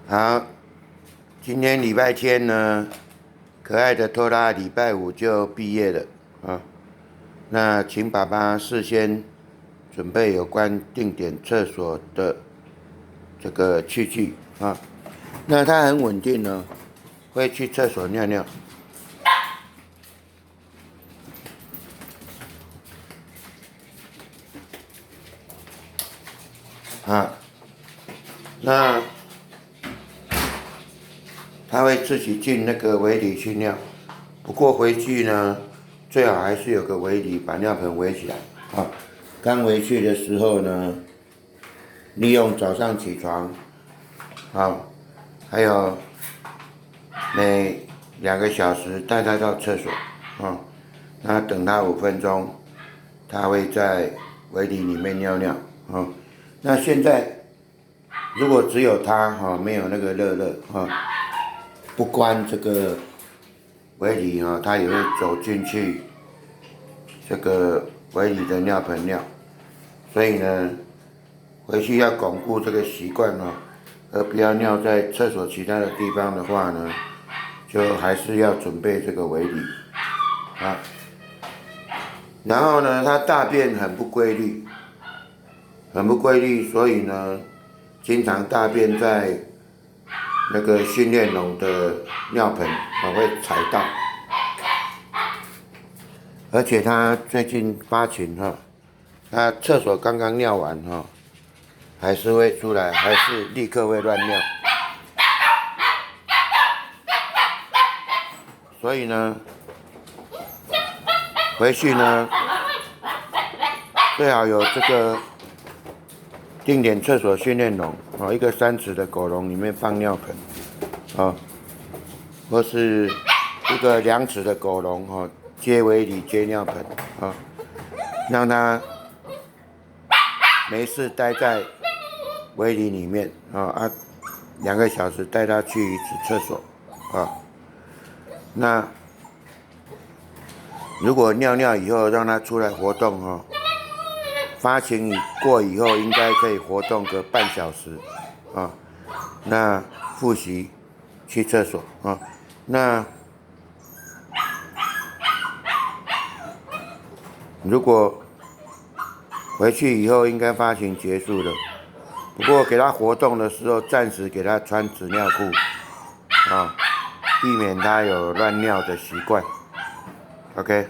好，今天礼拜天呢，可爱的托拉礼拜五就毕业了啊。那请爸爸事先准备有关定点厕所的这个器具啊。那他很稳定呢，会去厕所尿尿。啊，那他会自己进那个围里去尿，不过回去呢，最好还是有个围里把尿盆围起来啊。刚回去的时候呢，利用早上起床，还有每2个小时带他到厕所啊。那等他5分钟，他会在围里里面尿尿啊。那现在如果只有他没有那个乐乐不关这个围里他也会走进去这个围里的尿盆尿，所以呢，回去要巩固这个习惯而不要尿在厕所其他的地方的话呢，就还是要准备这个围里啊。然后呢，他大便很不规律，所以呢，经常大便在那个训练笼的尿盆会踩到，而且他最近发情他厕所刚刚尿完还是会出来，还是立刻会乱尿，所以呢，回去呢最好有这个定点厕所训练笼一个3尺的狗笼里面放尿盆或是一个2尺的狗笼接围里接尿盆让它没事待在围里里面2个小时带它去1次厕所那如果尿尿以后让它出来活动发情过以后应该可以活动个半小时那复习去厕所那如果回去以后应该发情结束了，不过给他活动的时候暂时给他穿纸尿裤避免他有乱尿的习惯。OK。